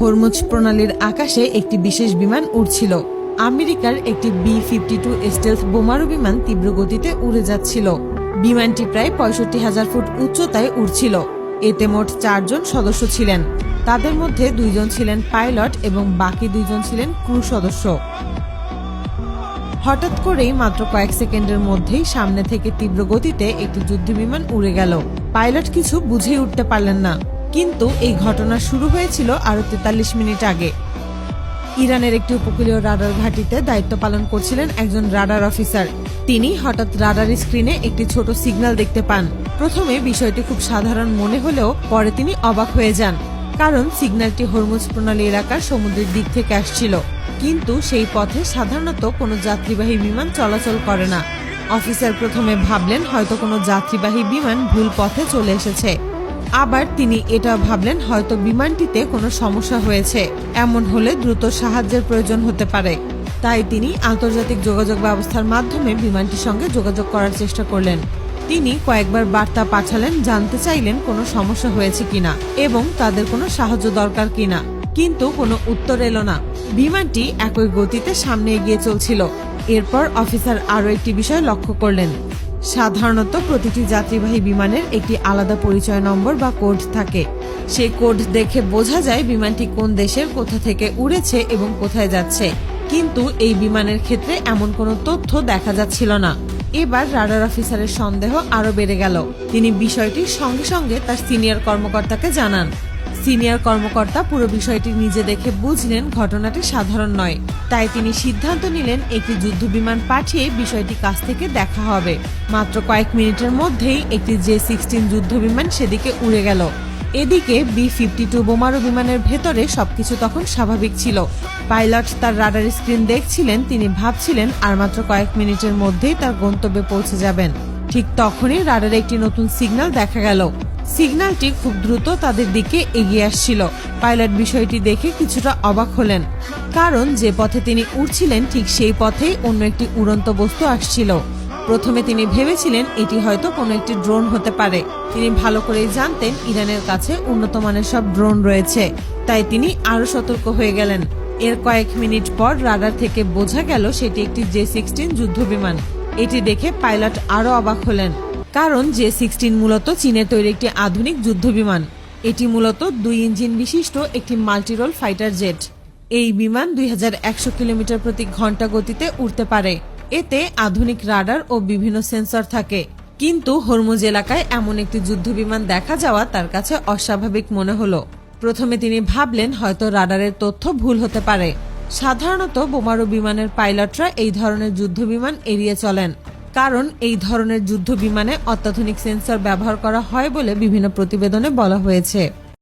Hormuz প্রণালীর আকাশে একটি বিশেষ বিমান উড়ছিল। আমেরিকার একটি B-52 স্টেলথ বোমারু বিমান তীব্র গতিতে উড়ে যাচ্ছিল। বিমানটি প্রায় 65,000 ফুট উচ্চতায় উড়ছিল। এতে মোট 4 জন সদস্য ছিলেন। তাদের মধ্যে 2 জন ছিলেন পাইলট এবং বাকি 2 জন ছিলেন ক্রু সদস্য। হঠাৎ করেই মাত্র কয়েক সেকেন্ডের মধ্যেই সামনে থেকে তীব্র গতিতে একটি যুদ্ধবিমান উড়ে গেল। পাইলট কিছু বুঝেই উঠতে পারলেন না, কিন্তু এই ঘটনা শুরু হয়েছিল আরো 43 মিনিট আগে। ইরানের একটি উপকূলীয় রাডার ঘাঁটিতে দায়িত্ব পালন করছিলেন একজন রাডার অফিসার। তিনি হঠাৎ রাডার স্ক্রিনে একটি ছোট সিগন্যাল দেখতে পান। প্রথমে বিষয়টি খুব সাধারণ মনে হলেও পরে তিনি অবাক হয়ে যান, কারণ সিগন্যালটি হরমুজ প্রণালী এলাকার সমুদ্রের দিক থেকে আসছিল। কিন্তু সেই পথে সাধারণত কোনো যাত্রীবাহী বিমান চলাচল করে না। অফিসার প্রথমে ভাবলেন হয়তো কোনো যাত্রীবাহী বিমান ভুল পথে চলে এসেছে। আবার তিনি এটা ভাবলেন হয়তো বিমানটিতে কোনো সমস্যা হয়েছে, এমন হলে দ্রুত সাহায্যের প্রয়োজন হতে পারে। তাই তিনি আন্তর্জাতিক যোগাযোগ ব্যবস্থার মাধ্যমে বিমানটির সঙ্গে যোগাযোগ করার চেষ্টা করলেন। তিনি কয়েকবার বার্তা পাঠালেন, জানতে চাইলেন কোনো সমস্যা হয়েছে কিনা এবং তাদের কোনো সাহায্য দরকার কিনা, কিন্তু কোনো উত্তর এলো না। বিমানটি একই গতিতে সামনে এগিয়ে চলছিল। এরপর অফিসার আরও একটি বিষয় লক্ষ্য করলেন। সাধারণত প্রতিটি যাত্রীবাহী বিমানের একটি আলাদা পরিচয় নম্বর বা কোড থাকে। সেই কোড দেখে বোঝা যায় বিমানটি কোন দেশের, কোথা থেকে উড়েছে এবং কোথায় যাচ্ছে। কিন্তু এই বিমানের ক্ষেত্রে এমন কোনো তথ্য দেখা যাচ্ছিল না। এবার রাডার অফিসারের সন্দেহ আরো বেড়ে গেল। তিনি বিষয়টি সঙ্গে সঙ্গে তার সিনিয়র কর্মকর্তাকে জানান। সিনিয়র কর্মকর্তা পুরো বিষয়টি নিজে দেখে বুঝলেন ঘটনাটি সাধারণ নয়। তাই তিনি সিদ্ধান্ত নিলেন একটি যুদ্ধবিমান পাঠিয়ে বিষয়টি কাছ থেকে দেখা হবে। মাত্র কয়েক মিনিটের মধ্যেই একটি J-16 যুদ্ধবিমান সেদিকে উড়ে গেল। এদিকে B-52 বোমারু বিমানের ভেতরে সবকিছু তখন স্বাভাবিক ছিল। পাইলট তার রাডার স্ক্রিন দেখছিলেন। তিনি ভাবছিলেন আর মাত্র কয়েক মিনিটের মধ্যেই তার গন্তব্যে পৌঁছে যাবেন। ঠিক তখনই রাডারে একটি নতুন সিগন্যাল দেখা গেল। সিগন্যালটি খুব দ্রুত তাদের দিকে এগিয়ে আসছিল। পাইলট বিষয়টি দেখে কিছুটা অবাক হলেন, কারণ যে পথে তিনি উড়ছিলেন ঠিক সেই পথেই অন্য একটি উড়ন্ত বস্তু আসছিল। প্রথমে তিনি ভেবেছিলেন এটি হয়তো কোনো একটি ড্রোন হতে পারে। তিনি ভালো করেই জানতেন ইরানের কাছে উন্নত মানের সব ড্রোন রয়েছে, তাই তিনি আরো সতর্ক হয়ে গেলেন। এর কয়েক মিনিট পর রাডার থেকে বোঝা গেল সেটি একটি J-16 যুদ্ধবিমান। এটি দেখে পাইলট আরো অবাক হলেন, কারণ J-16 মূলত চীনের তৈরি একটি আধুনিক যুদ্ধবিমান। এটি মূলত 2 ইঞ্জিন বিশিষ্ট একটি মাল্টিরোল ফাইটার জেট। এই বিমান 2100 কিলোমিটার প্রতি ঘন্টা গতিতে উড়তে পারে। এতে আধুনিক রাডার ও বিভিন্ন সেন্সর থাকে। কিন্তু হরমুজ এলাকায় এমন একটি যুদ্ধবিমান দেখা যাওয়া তার কাছে অস্বাভাবিক মনে হলো। প্রথমে তিনি ভাবলেন হয়তো রাডারের তথ্য ভুল হতে পারে। সাধারণত বোমারু বিমানের পাইলটরা এই ধরনের যুদ্ধবিমান এড়িয়ে চলেন, কারণ এই ধরনের যুদ্ধবিমানে অত্যাধুনিক সেন্সর ব্যবহার করা হয় বলে বিভিন্ন প্রতিবেদনে বলা হয়েছে।